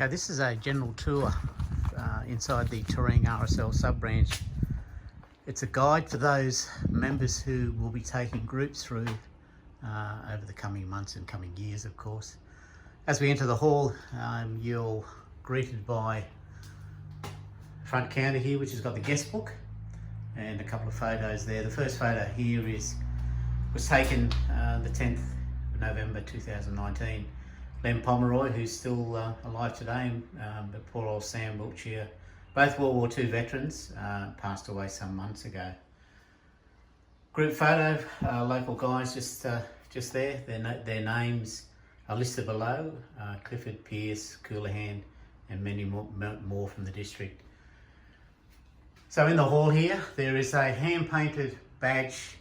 Okay, this is a general tour inside the Terang RSL sub-branch. It's a guide for those members who will be taking groups through over the coming months and coming years, of course. As we enter the hall, you're greeted by front counter here, which has got the guest book and a couple of photos there. The first photo here was taken the 10th of November 2019. Len Pomeroy, who's still alive today, but poor old Sam Wiltshire, both World War II veterans, passed away some months ago. Group photo, local guys just there. Their names are listed below: Clifford, Pierce, Coulahan, and many more from the district. So in the hall here, there is a hand-painted badge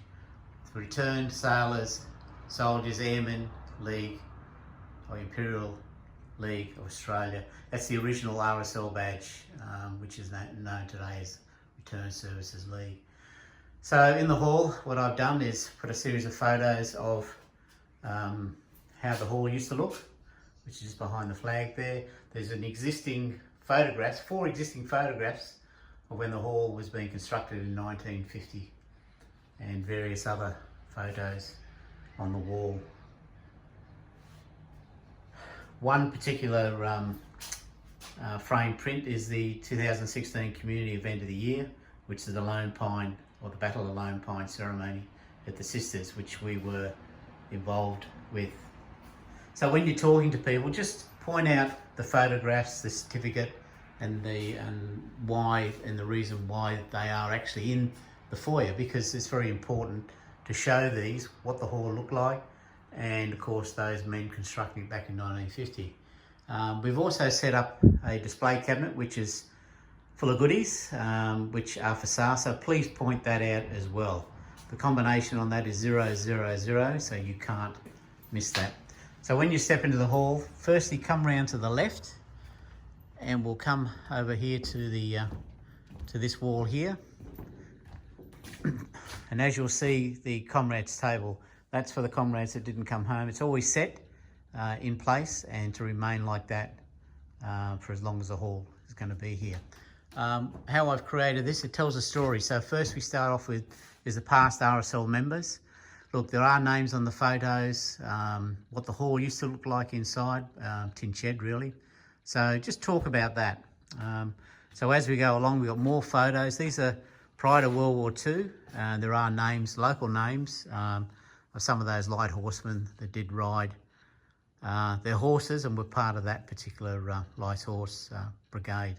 for returned sailors, soldiers, airmen, League, or Imperial League of Australia. That's the original RSL badge, which is known today as Return Services League. So in the hall, what I've done is put a series of photos of how the hall used to look, which is behind the flag there. There's an existing photographs, 4 existing photographs of when the hall was being constructed in 1950, and various other photos on the wall. One particular frame print is the 2016 Community Event of the Year, which is the Lone Pine, or the Battle of Lone Pine ceremony at the Sisters, which we were involved with. So when you're talking to people, just point out the photographs, the certificate, and the reason why they are actually in the foyer, because it's very important to show these, what the hall looked like, and of course those men constructing it back in 1950. We've also set up a display cabinet which is full of goodies, which are for sale, so please point that out as well. The combination on that is 000, so you can't miss that. So when you step into the hall, firstly come round to the left, and we'll come over here to the to this wall here. And as you'll see, the comrades table, that's for the comrades that didn't come home. It's always set in place and to remain like that for as long as the hall is going to be here. How I've created this, it tells a story. So first we start off with is the past RSL members. Look, there are names on the photos, what the hall used to look like inside, tin shed really. So just talk about that. So as we go along, we've got more photos. These are prior to World War II. There are names, local names, of some of those light horsemen that did ride their horses and were part of that particular light horse brigade.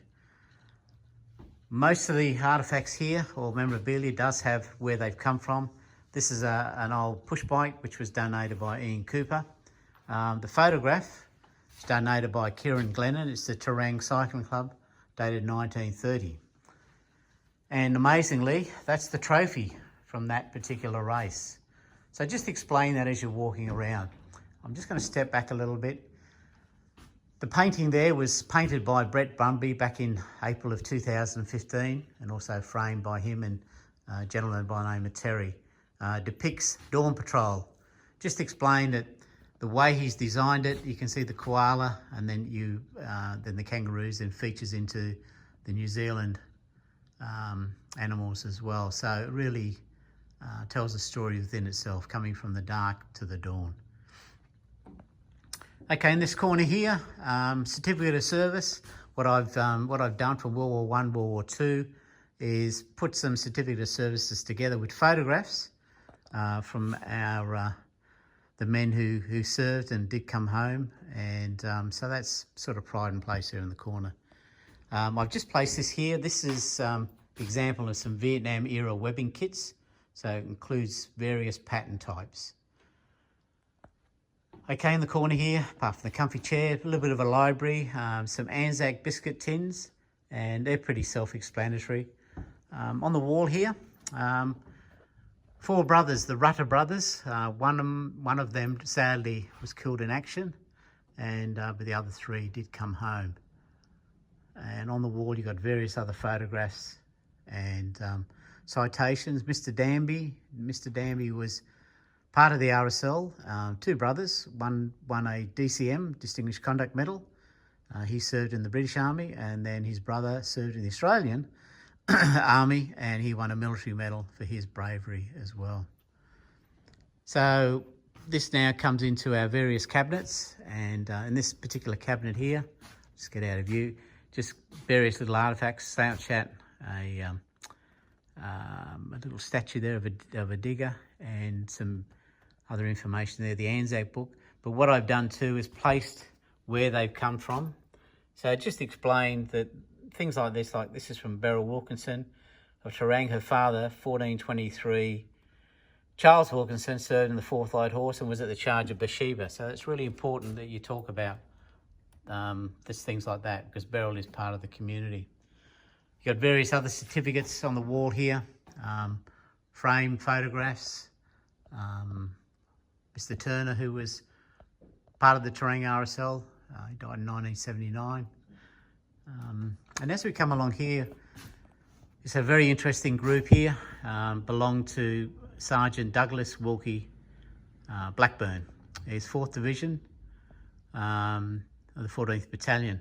Most of the artefacts here, or memorabilia, does have where they've come from. This is an old push bike which was donated by Ian Cooper. The photograph is donated by Kieran Glennon. It's the Terang Cycling Club, dated 1930. And amazingly, that's the trophy from that particular race. So just explain that as you're walking around. I'm just going to step back a little bit. The painting there was painted by Brett Brumby back in April of 2015, and also framed by him and a gentleman by the name of Terry. Depicts Dawn Patrol. Just explain that the way he's designed it, you can see the koala, and then then the kangaroos, and features into the New Zealand animals as well. So it really tells a story within itself, coming from the dark to the dawn. Okay, in this corner here, certificate of service. What I've done for World War I, World War II, is put some certificate of services together with photographs from the men who served and did come home, and so that's sort of pride and place there in the corner. I've just placed this here. This is an example of some Vietnam era webbing kits, so it includes various pattern types. Okay, in the corner here, apart from the comfy chair, a little bit of a library, some Anzac biscuit tins, and they're pretty self-explanatory. On the wall here, 4 brothers, the Rutter brothers. One of them sadly was killed in action, and but the other 3 did come home. And on the wall you've got various other photographs and citations. Mr. Danby was part of the RSL, 2 brothers. One won a DCM, Distinguished Conduct Medal, He served in the British Army, and then his brother served in the Australian Army, and he won a military medal for his bravery as well. So this now comes into our various cabinets, and in this particular cabinet here, just get out of view, just various little artefacts, slouch hat, a little statue there of a digger, and some other information there, the Anzac book. But what I've done too is placed where they've come from. So just explained that things like this is from Beryl Wilkinson of Terang. Her father, 1423, Charles Wilkinson, served in the 4th Light Horse and was at the charge of Bathsheba. So it's really important that you talk about things like that, because Beryl is part of the community. You've got various other certificates on the wall here, frame photographs, Mr. Turner, who was part of the Terang RSL, he died in 1979. And as we come along here, it's a very interesting group here, belonged to Sergeant Douglas Wilkie Blackburn. He's 4th Division of the 14th Battalion.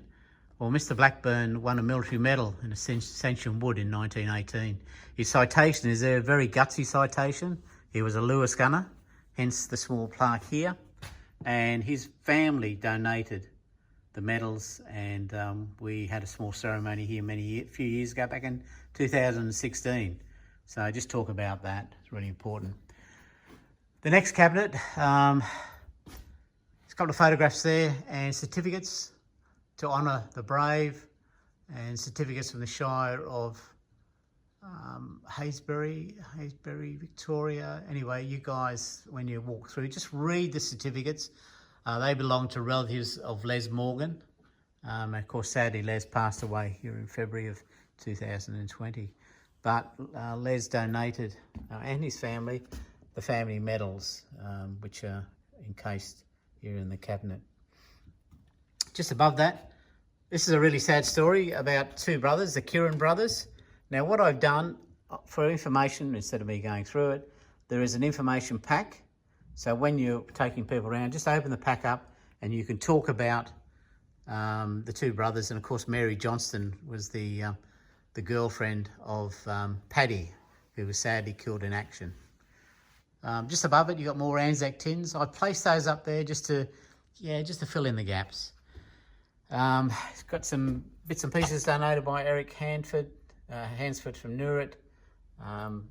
Well, Mr. Blackburn won a military medal in Ascension Wood in 1918. His citation is there, a very gutsy citation. He was a Lewis gunner, hence the small plaque here. And his family donated the medals, and we had a small ceremony here a few years ago, back in 2016. So just talk about that, it's really important. The next cabinet, there's a couple of photographs there and certificates to honour the brave, and certificates from the Shire of Haysbury, Victoria. Anyway, you guys, when you walk through, just read the certificates. They belong to relatives of Les Morgan. Of course, sadly, Les passed away here in February of 2020. But Les donated, and his family, the family medals, which are encased here in the cabinet. Just above that, this is a really sad story about 2 brothers, the Kieran brothers. Now, what I've done for information, instead of me going through it, there is an information pack. So when you're taking people around, just open the pack up and you can talk about the 2 brothers. And of course, Mary Johnston was the girlfriend of Paddy, who was sadly killed in action. Just above it, you've got more Anzac tins. I placed those up there just to fill in the gaps. It's got some bits and pieces donated by Eric Hansford from Noorat.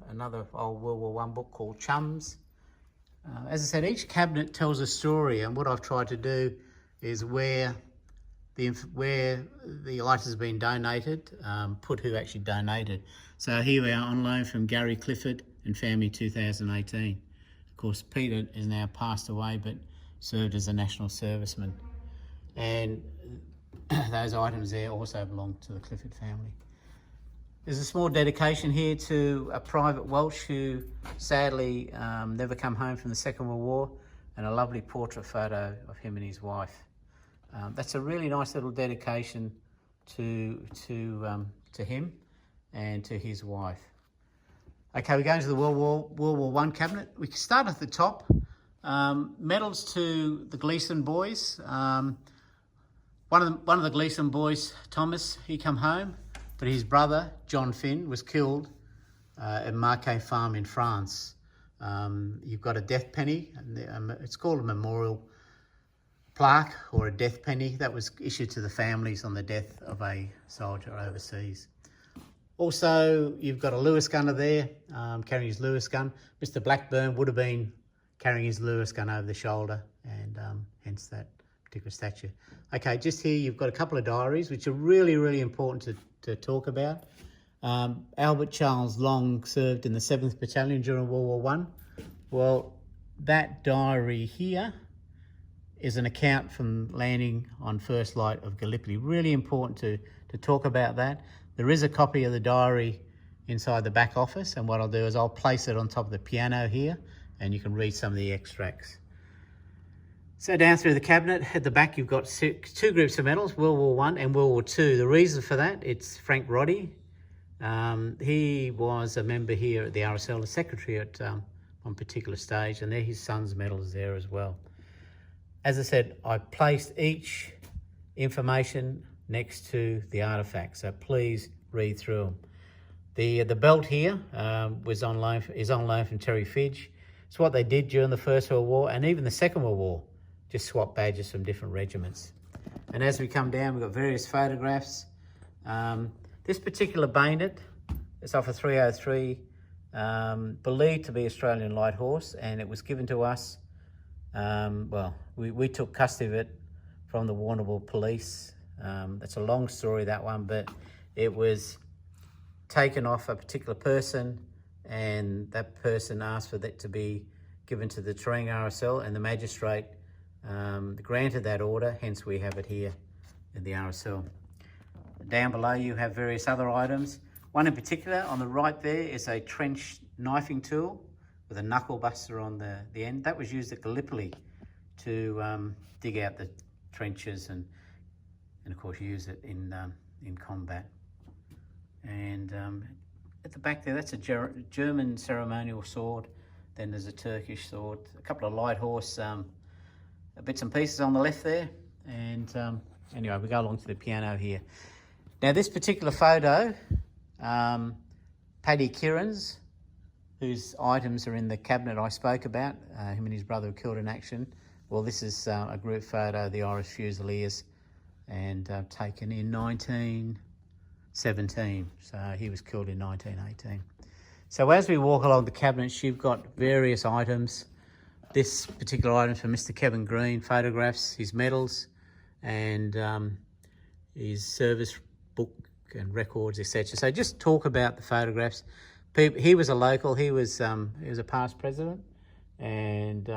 Another old World War I book called Chums. As I said, each cabinet tells a story, and what I've tried to do is where the items have been donated, put who actually donated. So here we are on loan from Gary Clifford and family 2018. Of course, Peter is now passed away, but served as a national serviceman. And those items there also belong to the Clifford family. There's a small dedication here to a Private Welsh who sadly never come home from the Second World War, and a lovely portrait photo of him and his wife. That's a really nice little dedication to him and to his wife. Okay, we go into the World War I cabinet. We can start at the top. Medals to the Gleason boys. One of the Gleason boys, Thomas, he come home, but his brother, John Finn, was killed at Marquet Farm in France. You've got a death penny, and it's called a memorial plaque or a death penny that was issued to the families on the death of a soldier overseas. Also, you've got a Lewis gunner there, carrying his Lewis gun. Mr. Blackburn would have been carrying his Lewis gun over the shoulder, and hence that particular statue. Okay, just here you've got a couple of diaries, which are really, really important to talk about. Albert Charles Long served in the 7th Battalion during World War I. Well, that diary here is an account from landing on First Light of Gallipoli. Really important to talk about that. There is a copy of the diary inside the back office, and what I'll do is I'll place it on top of the piano here, and you can read some of the extracts. So down through the cabinet, at the back you've got 2 groups of medals, World War I and World War II. The reason for that, it's Frank Roddy. He was a member here at the RSL, the secretary at one particular stage, and there his son's medals there as well. As I said, I placed each information next to the artifacts, so please read through them. The belt here is on loan from Terry Fidge. It's what they did during the First World War and even the Second World War, just swap badges from different regiments. And as we come down, we've got various photographs. This particular bayonet is off a 303, believed to be Australian light horse, and it was given to us. Well, we took custody of it from the Warrnambool police. That's a long story, that one, but it was taken off a particular person, and that person asked for that to be given to the Terang RSL, and the magistrate granted that order, hence we have it here in the RSL. Down below you have various other items. One in particular on the right there is a trench knifing tool with a knuckle buster on the end. That was used at Gallipoli to dig out the trenches and of course use it in combat. And at the back there, that's a German ceremonial sword. Then there's a Turkish sword, a couple of light horse bits and pieces on the left there. And anyway, we go along to the piano here. Now this particular photo, Paddy Kieran's, whose items are in the cabinet I spoke about, him and his brother were killed in action. Well, this is a group photo of the Irish Fusiliers, and taken in 1917. So he was killed in 1918. So as we walk along the cabinets, you've got various items. This particular item is from Mr. Kevin Green, photographs, his medals, and his service book and records, etc. So just talk about the photographs. He was a local. He was a past president, and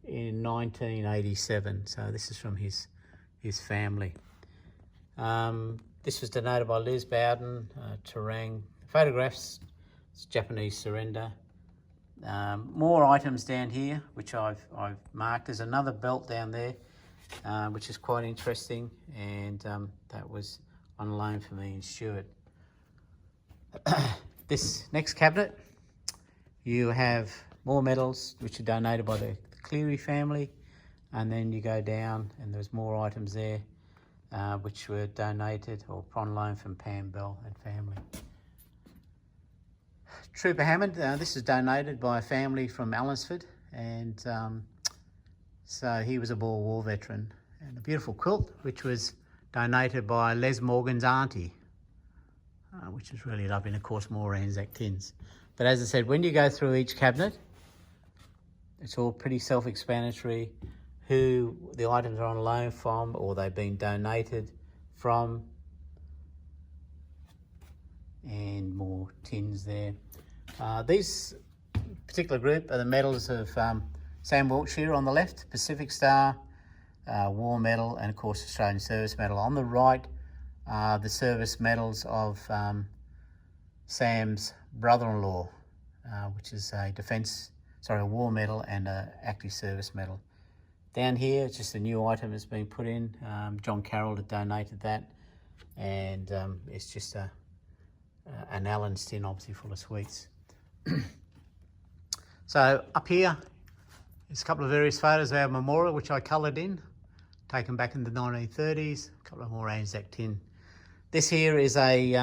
in 1987. So this is from his family. This was donated by Liz Bowden, Terang. Photographs, it's Japanese surrender. More items down here, which I've marked. There's another belt down there, which is quite interesting, and that was on loan for me and Stuart. This next cabinet, you have more medals, which are donated by the Cleary family, and then you go down and there's more items there, which were donated or on loan from Pam Bell and family. Trooper Hammond, this is donated by a family from Allansford, and so he was a Boer War veteran. And a beautiful quilt, which was donated by Les Morgan's auntie, which is really lovely, and of course more Anzac tins. But as I said, when you go through each cabinet, it's all pretty self-explanatory who the items are on loan from or they've been donated from, and more tins there. These particular group are the medals of Sam Wiltshire on the left, Pacific Star, War Medal, and of course Australian Service Medal. On the right, the service medals of Sam's brother-in-law, which is a War Medal and an Active Service Medal. Down here, it's just a new item that's been put in. John Carroll had donated that, and it's just an Allen's tin, obviously full of sweets. So up here, there's a couple of various photos of our memorial, which I coloured in, taken back in the 1930s. A couple of more Anzac tin. This here is a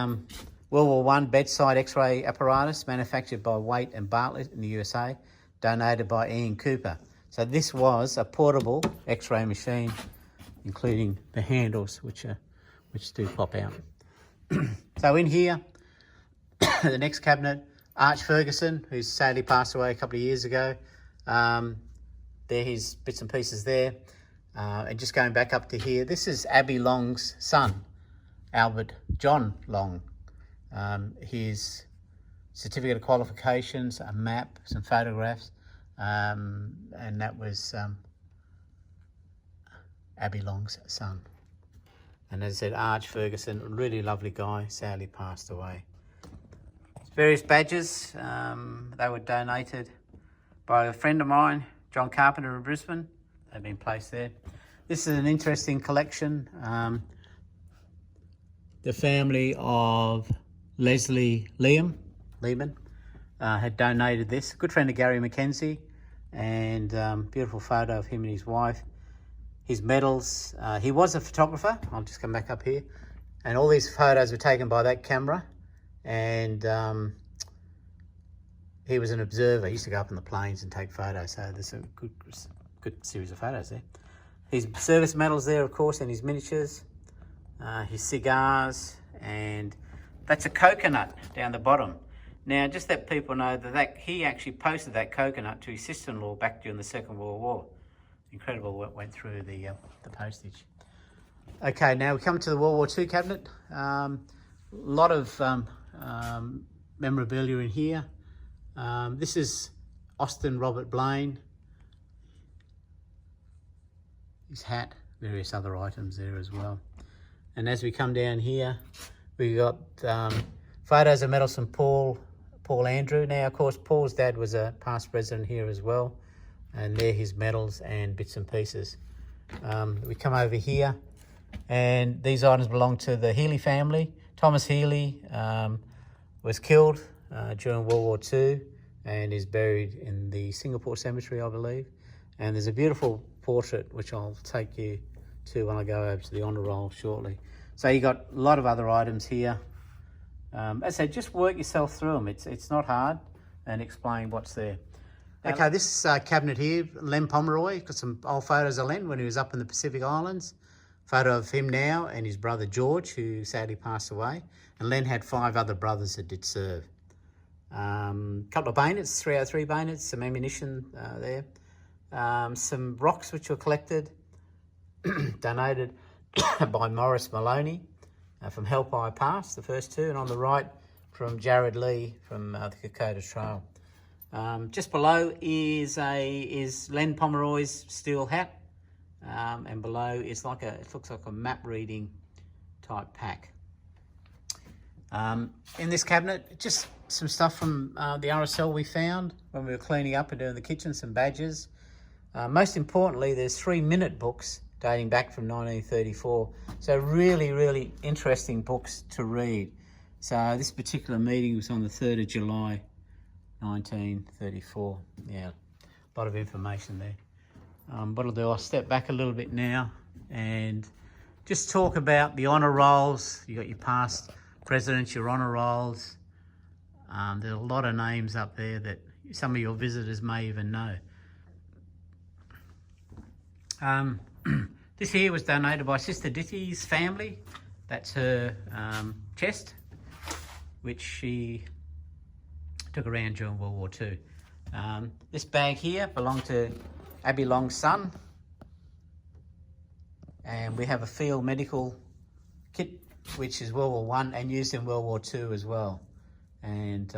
World War I bedside X-ray apparatus manufactured by Waite and Bartlett in the USA, donated by Ian Cooper. So this was a portable X-ray machine, including the handles, which do pop out. So in here, the next cabinet, Arch Ferguson, who's sadly passed away a couple of years ago. There his bits and pieces there. And just going back up to here, this is Abby Long's son, Albert John Long. His certificate of qualifications, a map, some photographs, and that was Abby Long's son. And as I said, Arch Ferguson, really lovely guy, sadly passed away. Various badges, they were donated by a friend of mine, John Carpenter in Brisbane. They've been placed there. This is an interesting collection. The family of Leslie Lehman had donated this. A good friend of Gary Mackenzie, and beautiful photo of him and his wife. his medals. He was a photographer. I'll just come back up here. And all these photos were taken by that camera. And he was an observer. He used to go up in the plains and take photos. So there's a good series of photos there. His service medals there, of course, and his miniatures, his cigars, and that's a coconut down the bottom. Now, just let people know that he actually posted that coconut to his sister-in-law back during the Second World War. Incredible what went through the postage. Okay, now we come to the World War II cabinet. A lot of memorabilia in here. This is Austin Robert Blaine. His hat, various other items there as well. And as we come down here, we got photos of medals from Paul Andrew. Now, of course, Paul's dad was a past president here as well. And they're his medals and bits and pieces. We come over here, and these items belong to the Healy family. Thomas Healy was killed during World War II and is buried in the Singapore Cemetery, I believe. And there's a beautiful portrait which I'll take you to when I go over to the honour roll shortly. So you got a lot of other items here. As I said, just work yourself through them. It's not hard, and explain what's there. Okay, this cabinet here, Len Pomeroy, got some old photos of Len when he was up in the Pacific Islands. Photo of him now and his brother George, who sadly passed away. And Len had 5 other brothers that did serve. Couple of bayonets, 303 bayonets, some ammunition there. Some rocks which were collected, donated by Morris Maloney from Hellfire Pass, the first 2, and on the right from Jared Lee from the Kokoda Trail. Just below is Len Pomeroy's steel hat, and below is it looks like a map reading type pack. In this cabinet, just some stuff from the RSL we found when we were cleaning up and doing the kitchen, some badges. Most importantly, there's 3 minute books dating back from 1934. So really, really interesting books to read. So this particular meeting was on the 3rd of July, 1934. Yeah, a lot of information there. What I'll do, I'll step back a little bit now and just talk about the honour rolls. You got your past presidents, your honour rolls. There's a lot of names up there that some of your visitors may even know. This here was donated by Sister Ditty's family. That's her chest, which she took around during World War II. This bag here belonged to Abby Long's son. And we have a field medical kit, which is World War I and used in World War II as well. And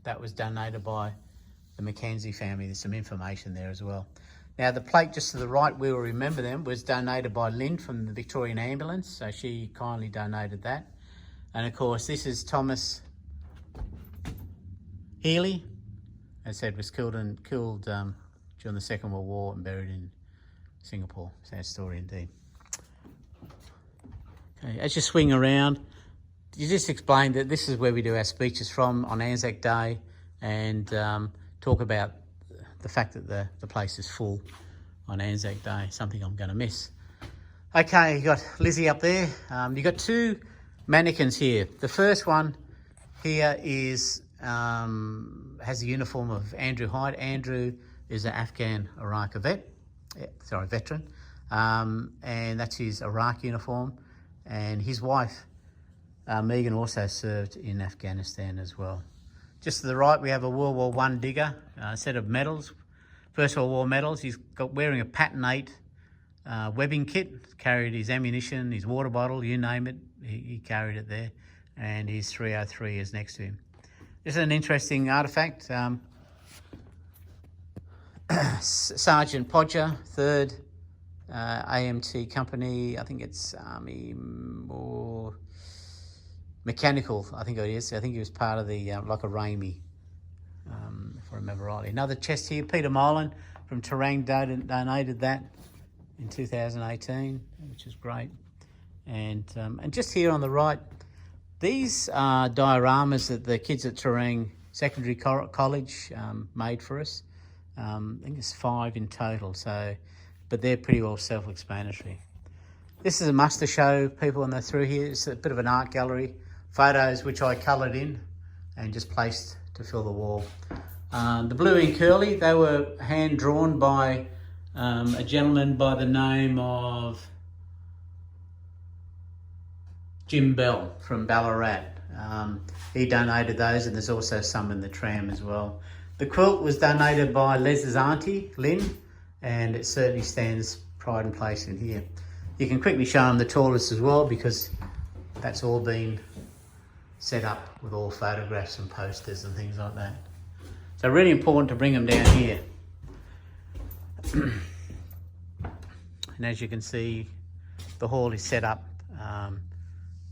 that was donated by the Mackenzie family. There's some information there as well. Now, the plate just to the right, we will remember them, was donated by Lynn from the Victorian Ambulance. So she kindly donated that. And of course, this is Thomas Healy, as said, was killed during the Second World War and buried in Singapore. Sad story indeed. Okay, as you swing around, you just explained that this is where we do our speeches from on Anzac Day, and talk about the fact that the place is full on Anzac Day, something I'm going to miss. Okay, you got Lizzie up there. You got 2 mannequins here. The first one here is has the uniform of Andrew Hyde. Andrew is an Afghan-Iraq veteran, and that's his Iraq uniform. And his wife, Megan, also served in Afghanistan as well. Just to the right, we have a World War I digger, a set of medals, First World War medals. He's wearing a Pattern 8 webbing kit, carried his ammunition, his water bottle, you name it, he carried it there, and his 303 is next to him. This is an interesting artefact. Sergeant Podger, 3rd AMT company, I think it's Army or Mechanical, I think it is. I think he was part of the, like a Ramey, if I remember rightly. Another chest here, Peter Molan from Terang donated that in 2018, which is great. And just here on the right, these are dioramas that the kids at Terang Secondary College made for us. I think it's 5 in total. So but they're pretty well self-explanatory. This is a must to show people when they're through here. It's a bit of an art gallery. Photos which I coloured in and just placed to fill the wall. The blue ink curly, they were hand drawn by a gentleman by the name of Jim Bell from Ballarat. He donated those, and there's also some in the tram as well. The quilt was donated by Les's auntie, Lynn, and it certainly stands pride and place in here. You can quickly show them the toilets as well, because that's all been set up with all photographs and posters and things like that. So really important to bring them down here. And as you can see, the hall is set up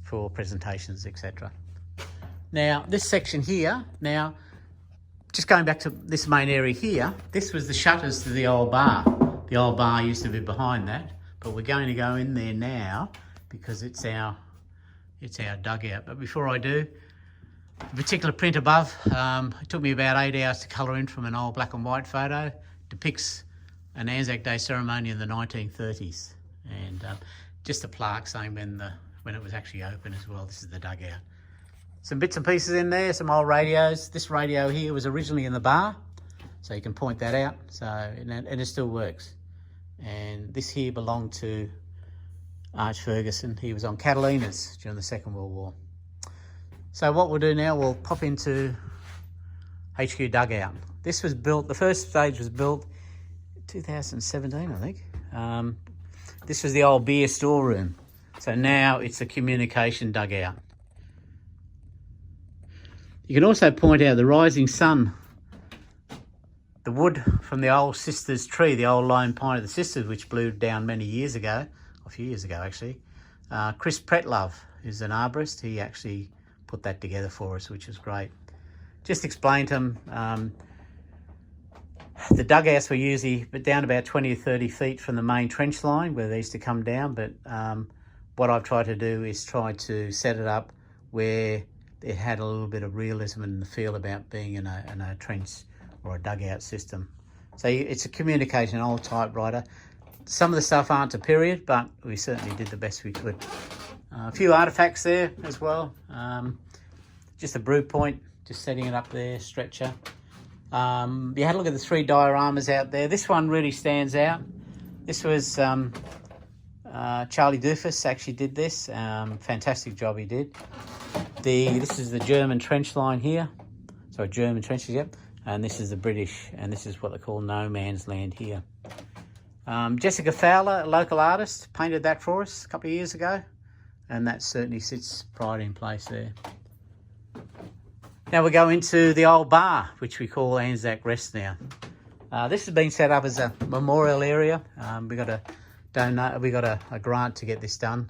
for presentations, etc. Now, this section here, now, just going back to this main area here, this was the shutters to the old bar. The old bar used to be behind that, but we're going to go in there now because it's our dugout. But before I do, the particular print above, it took me about 8 hours to colour in from an old black and white photo. Depicts an Anzac Day ceremony in the 1930s, and just a plaque saying when it was actually open as well. This is the dugout. Some bits and pieces in there, some old radios. This radio here was originally in the bar, so you can point that out. So and it still works. And this here belonged to Arch Ferguson. He was on Catalinas during the Second World War. So what we'll do now, we'll pop into HQ dugout. This was built, the first stage was built 2017, I think. This was the old beer storeroom. So now it's a communication dugout. You can also point out the rising sun. The wood from the old Sisters tree, the old lone pine of the Sisters, which blew down many years ago, a few years ago actually. Chris Pretlove is an arborist. He actually put that together for us, which is great. Just explain to them, the dugouts were usually down about 20 or 30 feet from the main trench line where they used to come down, but what I've tried to do is try to set it up where it had a little bit of realism and the feel about being in a trench or a dugout system. So it's a communication, old typewriter. Some of the stuff aren't a period, but we certainly did the best we could. A few artefacts there as well. Just a brew point, just setting it up there, stretcher. You had a look at the 3 dioramas out there. This one really stands out. This was Charlie Doofus actually did this. Fantastic job he did. This is the German trench line here. Sorry, German trenches, yep. And this is the British, and this is what they call no man's land here. Jessica Fowler, a local artist, painted that for us a couple of years ago, and that certainly sits pride in place there. Now we go into the old bar, which we call Anzac Rest now. This has been set up as a memorial area. We got a grant to get this done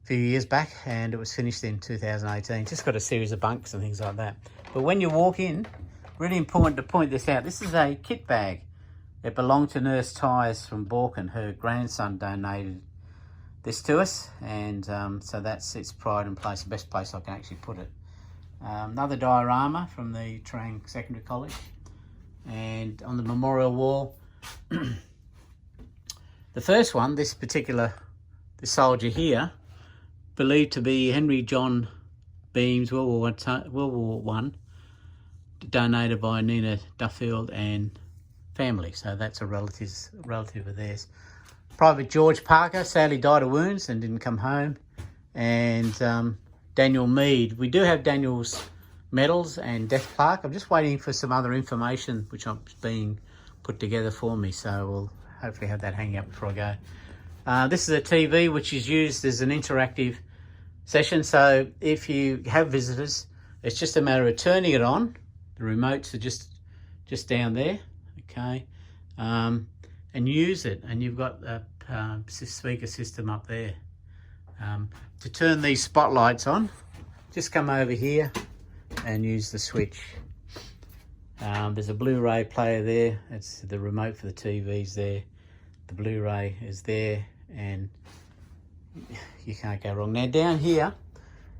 a few years back, and it was finished in 2018. Just got a series of bunks and things like that. But when you walk in, really important to point this out. This is a kit bag. It belonged to Nurse Tyers from Borken. Her grandson donated this to us, and so that's its pride and place, the best place I can actually put it. Another diorama from the Terang Secondary College, and on the memorial wall, the first one, this soldier here, believed to be Henry John Beams, World War I, donated by Nina Duffield and family. So that's a relative of theirs. Private George Parker sadly died of wounds and didn't come home. And Daniel Mead. We do have Daniel's medals and death plaque. I'm just waiting for some other information which is being put together for me. So we'll hopefully have that hanging up before I go. This is a TV which is used as an interactive session. So if you have visitors, it's just a matter of turning it on. The remotes are just down there, okay, and use it. And you've got a speaker system up there. To turn these spotlights on, just come over here and use the switch. There's a Blu-ray player there. It's the remote for the TVs there. The Blu-ray is there, and you can't go wrong. Now down here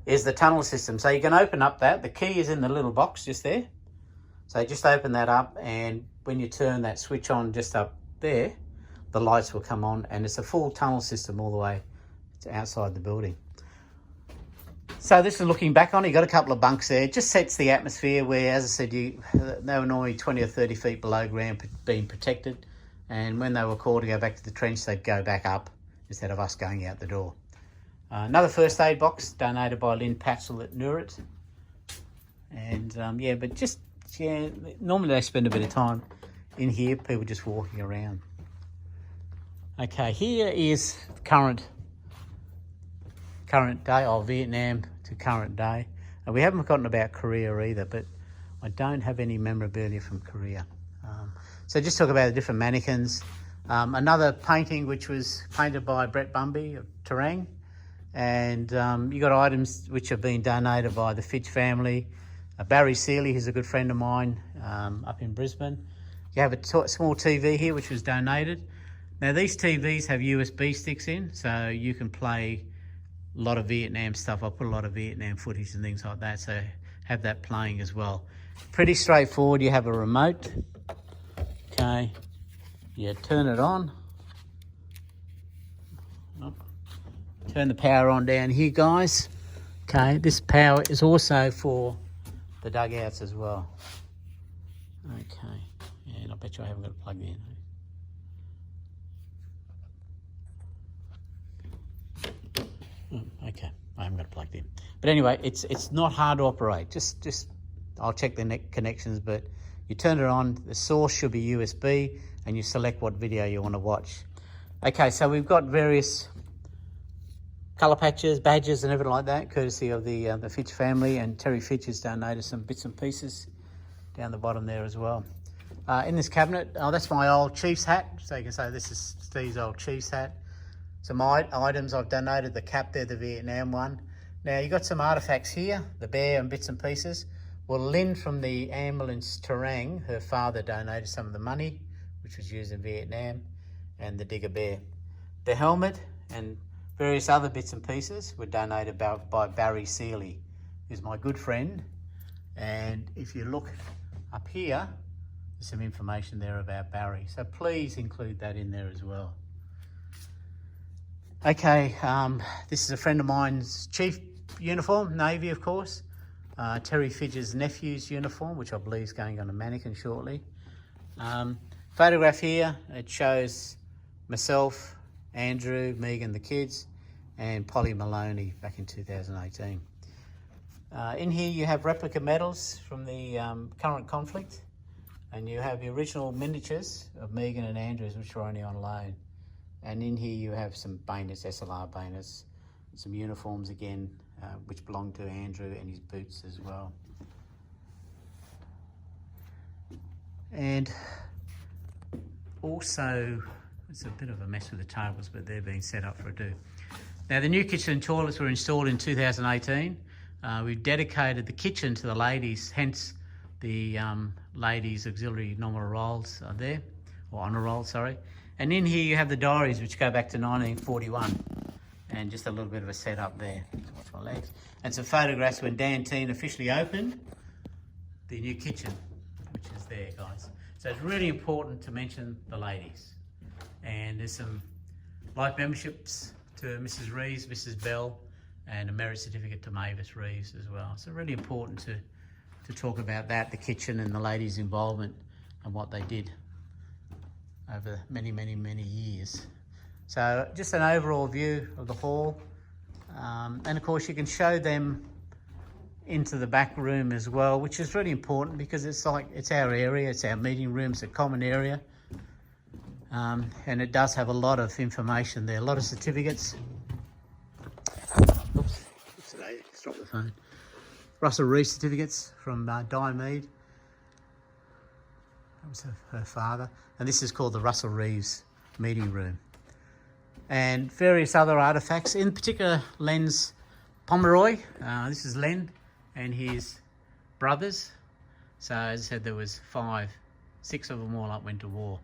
is the tunnel system. So you can open up that. The key is in the little box just there. So just open that up, and when you turn that switch on just up there, the lights will come on, and it's a full tunnel system all the way to outside the building. So this is looking back on it. You've got a couple of bunks there. It just sets the atmosphere where, as I said, they were normally 20 or 30 feet below ground being protected. And when they were called to go back to the trench, they'd go back up instead of us going out the door. Another first aid box donated by Lynn Patzel at Nurit. And normally they spend a bit of time in here, people just walking around. Okay, here is current day, or Vietnam to current day. And we haven't forgotten about Korea either, but I don't have any memorabilia from Korea. So just talk about the different mannequins. Another painting which was painted by Brett Bumby of Terang. And you got items which have been donated by the Fitch family. Barry Seeley, who's a good friend of mine up in Brisbane. You have a small TV here which was donated. Now these TVs have USB sticks in, so you can play a lot of Vietnam stuff. I put a lot of Vietnam footage and things like that, so have that playing as well. Pretty straightforward. You have a remote. Okay, you turn it on. Turn the power on down here, guys. Okay, this power is also for the dugouts as well. Okay, and I bet you I haven't got it plugged in. Okay, I haven't got it plugged in. But anyway, it's not hard to operate. Just I'll check the connections, but you turn it on. The source should be USB, and you select what video you want to watch. Okay, so we've got various colour patches, badges, and everything like that, courtesy of the Fitch family, and Terry Fitch has donated some bits and pieces down the bottom there as well. In this cabinet, that's my old Chiefs hat, so you can say this is Steve's old Chiefs hat. Some items I've donated, the cap there, the Vietnam one. Now you've got some artefacts here, the bear and bits and pieces. Well, Lynn from the ambulance Terang, her father donated some of the money, which was used in Vietnam, and the digger bear. The helmet and various other bits and pieces were donated by Barry Seeley, who's my good friend. And if you look up here, there's some information there about Barry. So please include that in there as well. Okay, this is a friend of mine's chief uniform, Navy of course. Terry Fidge's nephew's uniform, which I believe is going on a mannequin shortly. Photograph here, it shows myself, Andrew, Megan, the kids, and Polly Maloney back in 2018. In here you have replica medals from the current conflict, and you have the original miniatures of Megan and Andrew's, which are only on loan. And in here you have some bayonets, SLR bayonets, some uniforms again, which belong to Andrew, and his boots as well. And also, it's a bit of a mess with the tables, but they're being set up for a do. Now the new kitchen and toilets were installed in 2018. We've dedicated the kitchen to the ladies, hence the ladies auxiliary normal rolls are there, or honour rolls, sorry. And in here you have the diaries, which go back to 1941, and just a little bit of a setup there. Watch my legs. And some photographs when Dan Teen officially opened the new kitchen, which is there, guys. So it's really important to mention the ladies. And there's some life memberships to Mrs. Reeves, Mrs. Bell, and a merit certificate to Mavis Reeves as well. So really important to talk about that, the kitchen and the ladies' involvement and what they did over many, many, many years. So just an overall view of the hall. And of course you can show them into the back room as well, which is really important because it's our area, it's our meeting room, it's a common area. And it does have a lot of information there, a lot of certificates. Oops, today, drop the phone. Russell Reeves certificates from Di Mead. That was her father. And this is called the Russell Reeves meeting room. And various other artefacts, in particular Len's Pomeroy. This is Len and his brothers. So as I said, there was 6 of them all up went to war.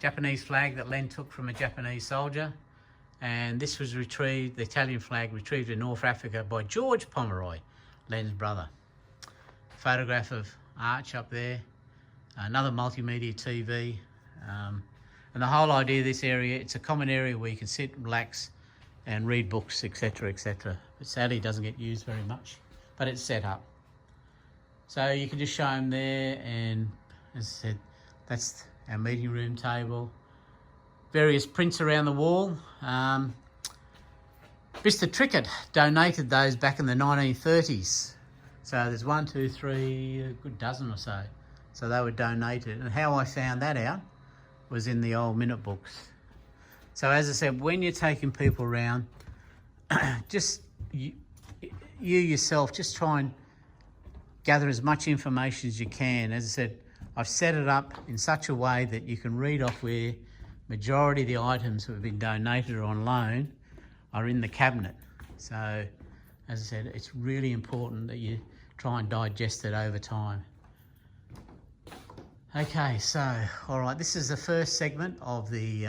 Japanese flag that Len took from a Japanese soldier. And this was retrieved, the Italian flag retrieved in North Africa by George Pomeroy, Len's brother. Photograph of Arch up there. Another multimedia TV. And And the whole idea of this area, it's a common area where you can sit, relax and read books, etc, etc. But sadly it doesn't get used very much, but it's set up. So you can just show them there, and as I said, that's our meeting room table. Various prints around the wall. Mr. Trickett donated those back in the 1930s. So there's 1, 2, 3, a good dozen or so. So they were donated. And how I found that out was in the old minute books. So as I said, when you're taking people around, just you yourself, just try and gather as much information as you can. As I said, I've set it up in such a way that you can read off where majority of the items that have been donated or on loan are in the cabinet. So, as I said, it's really important that you try and digest it over time. Okay, so, all right, this is the first segment of the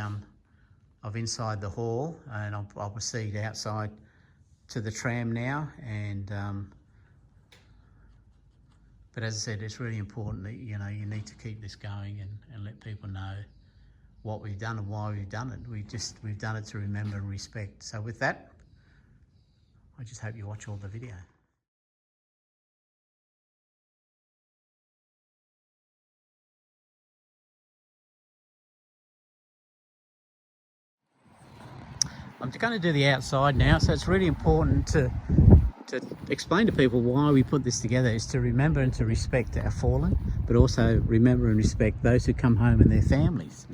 of inside the hall, and I'll proceed outside to the tram now. And but as I said, it's really important that you need to keep this going and let people know what we've done and why we've done it. We've done it to remember and respect. So with that, I just hope you watch all the video. I'm going to do the outside now, so it's really important to explain to people why we put this together, is to remember and to respect our fallen, but also remember and respect those who come home and their families.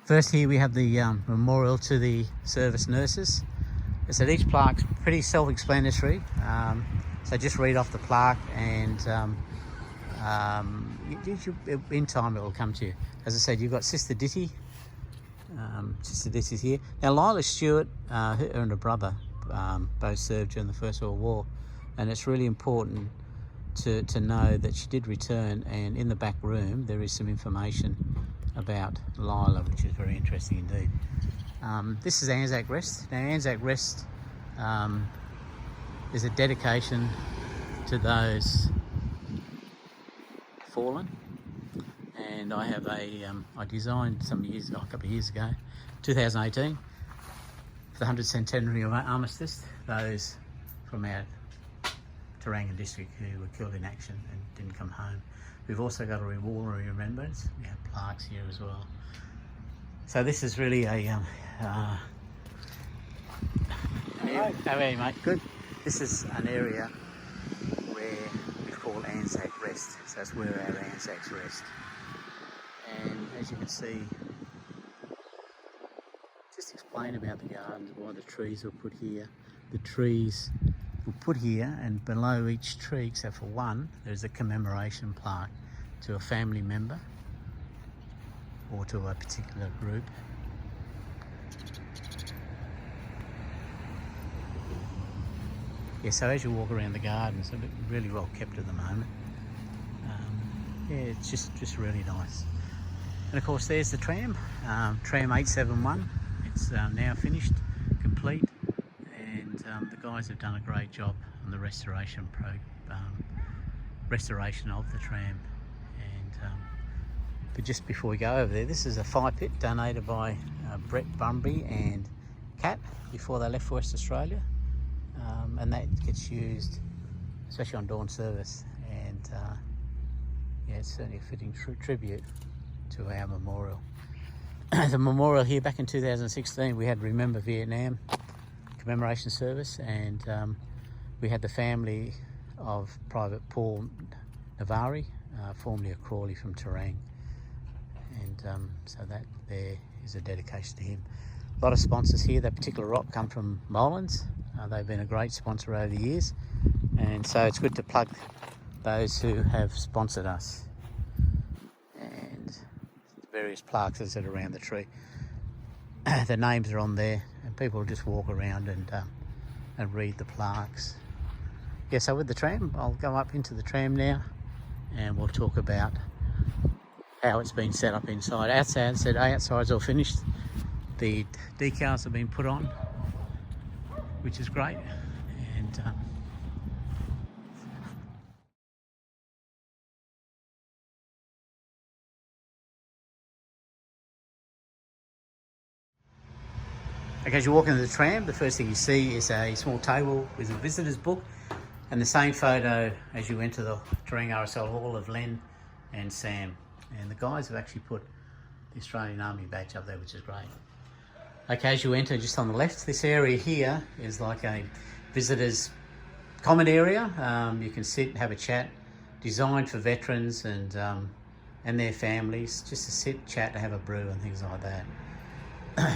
First, here we have the memorial to the service nurses. As I said, each plaque's pretty self-explanatory, so just read off the plaque, and in time it will come to you. As I said, you've got Sister Ditty. Sister Ditty's here. Now, Lila Stewart, her and her brother, both served during the First World War, and it's really important to know that she did return, and in the back room there is some information about Lila, which is very interesting indeed. This is Anzac Rest. Now, Anzac Rest is a dedication to those fallen, and I have I designed a couple of years ago, 2018, for the 100th centenary of Armistice, those from our Terang district who were killed in action and didn't come home. We've also got a wall of remembrance. We have plaques here as well. So this is really a how are you, mate? Good. This is an area where we call Anzac Rest. So that's where our Anzacs rest. And as you can see, just explain about the gardens, why the trees were put here. The trees were put here, and below each tree, except for one, there's a commemoration plaque to a family member or to a particular group. Yeah, so as you walk around the gardens, it's really well kept at the moment. Yeah, it's just really nice. And of course, there's the tram, Tram 871. It's now finished, complete, and the guys have done a great job on the restoration of the tram. And but just before we go over there, this is a fire pit donated by Brett Bumby and Kat before they left for West Australia, and that gets used especially on dawn service. And yeah, it's certainly a fitting tribute to our memorial. The memorial here back in 2016, we had Remember Vietnam commemoration service, and we had the family of Private Paul Navari, formerly a Crawley from Terang, and so that there is a dedication to him. A lot of sponsors here. That particular rock come from Molins. They've been a great sponsor over the years, and so it's good to plug those who have sponsored us. And various plaques that are around the tree. The names are on there, and people just walk around and read the plaques. Yeah, so with the tram, I'll go up into the tram now, and we'll talk about how it's been set up inside. Outside's all finished. The decals have been put on, which is great, and Okay, as you walk into the tram, the first thing you see is a small table with a visitor's book, and the same photo as you enter the Terang RSL Hall of Len and Sam. And the guys have actually put the Australian Army badge up there, which is great. Okay, as you enter, just on the left, this area here is like a visitor's common area. You can sit and have a chat, designed for veterans and their families, just to sit, chat, and have a brew and things like that.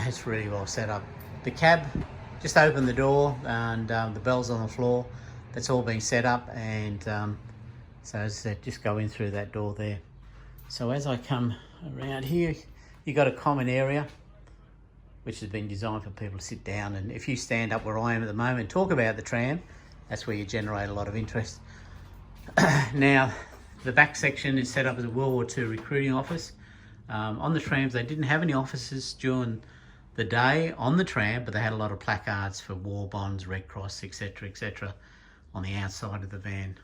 It's really well set up. The cab, just open the door and the bell's on the floor. That's all been set up, and so as I said, just go in through that door there. So as I come around here, you've got a common area which has been designed for people to sit down, and if you stand up where I am at the moment and talk about the tram, that's where you generate a lot of interest. Now, the back section is set up as a World War II recruiting office. On the trams, they didn't have any offices during the day on the tram, but they had a lot of placards for war bonds, Red Cross, etc., on the outside of the van.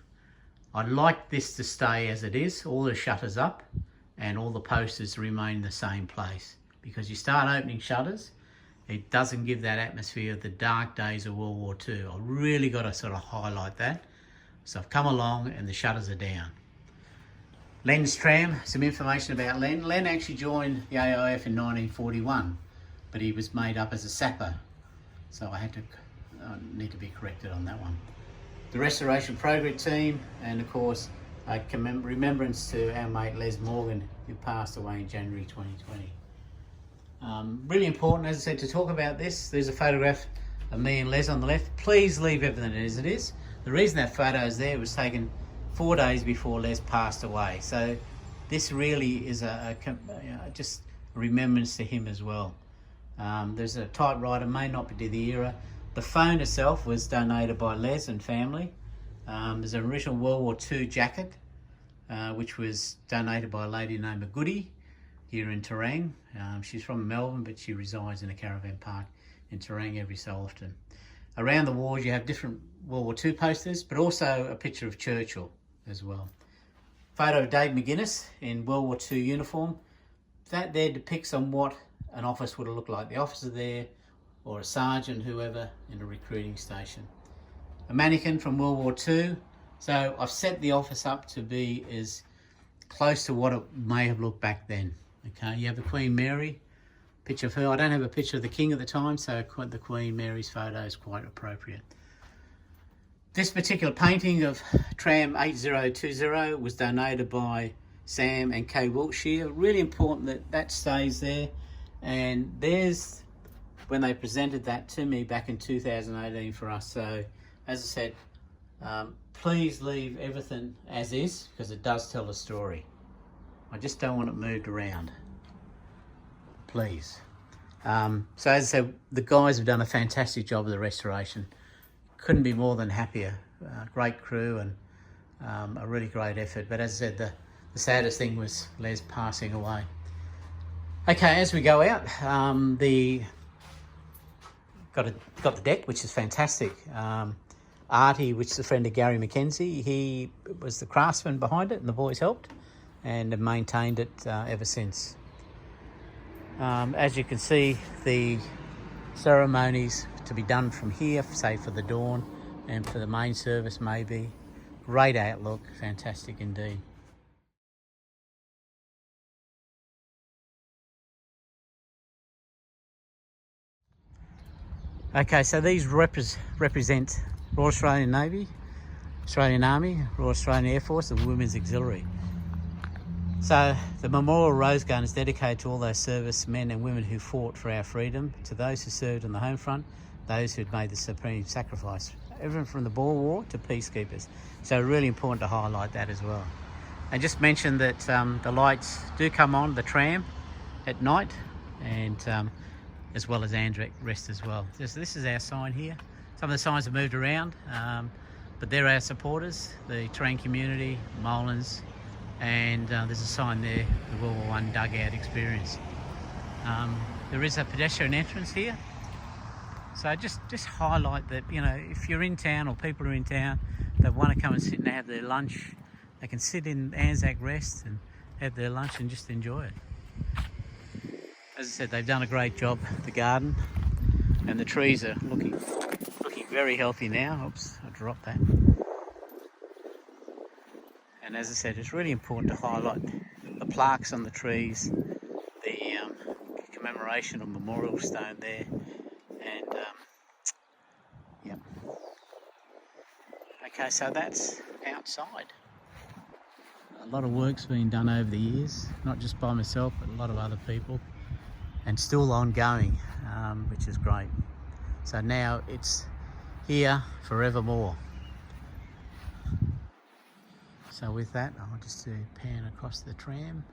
I'd like this to stay as it is, all the shutters up and all the posters remain in the same place, because you start opening shutters, it doesn't give that atmosphere of the dark days of World War II. I really got to sort of highlight that. So I've come along and the shutters are down. Len's tram, some information about Len. Len actually joined the AIF in 1941, but he was made up as a sapper. So I need to be corrected on that one. The Restoration Progress team, and of course, a remembrance to our mate Les Morgan, who passed away in January 2020. Really important, as I said, to talk about this. There's a photograph of me and Les on the left. Please leave everything as it is. The reason that photo is there was taken 4 days before Les passed away. So this really is just a remembrance to him as well. There's a typewriter, may not be to the era. The phone itself was donated by Les and family. There's an original World War II jacket, which was donated by a lady named Goody here in Terang. She's from Melbourne, but she resides in a caravan park in Terang every so often. Around the walls you have different World War II posters, but also a picture of Churchill as well. Photo of Dave McGuinness in World War II uniform. That there depicts on what an office would have looked like. The officer there, or a sergeant, whoever, in a recruiting station. A mannequin from World War II. So I've set the office up to be as close to what it may have looked back then. Okay, you have the Queen Mary, picture of her. I don't have a picture of the King at the time, so the Queen Mary's photo is quite appropriate. This particular painting of Tram 8020 was donated by Sam and Kay Wiltshire. Really important that that stays there. And there's when they presented that to me back in 2018 for us. So, as I said, please leave everything as is, because it does tell a story. I just don't want it moved around, please. So as I said, the guys have done a fantastic job of the restoration. Couldn't be more than happier. Great crew and a really great effort. But as I said, the saddest thing was Les passing away. Okay, as we go out, got the deck, which is fantastic. Artie, which is a friend of Gary McKenzie, he was the craftsman behind it, and the boys helped and have maintained it ever since. As you can see, the ceremonies to be done from here, say for the dawn and for the main service maybe. Great outlook, fantastic indeed. Okay, so these represent Royal Australian Navy, Australian Army, Royal Australian Air Force and Women's Auxiliary. So the Memorial Rose Garden is dedicated to all those servicemen and women who fought for our freedom, to those who served on the home front, those who'd made the supreme sacrifice, everyone from the Boer War to peacekeepers. So really important to highlight that as well. And just mention that the lights do come on the tram at night, and as well as Andrew Rest as well. This is our sign here. Some of the signs have moved around, but they're our supporters, the Terang community, Molins, and there's a sign there, the World War I dugout experience. There is a pedestrian entrance here, so just highlight that, you know, if you're in town or people are in town that want to come and sit and have their lunch, they can sit in Anzac Rest and have their lunch and just enjoy it. As I said, they've done a great job, the garden. And the trees are looking very healthy now. Oops, I dropped that. And as I said, it's really important to highlight the plaques on the trees, the commemoration or memorial stone there, and yep. Okay, so that's outside. A lot of work's been done over the years, not just by myself, but a lot of other people, and still ongoing, which is great. So now it's here forevermore. So with that, I'll just pan across the tram.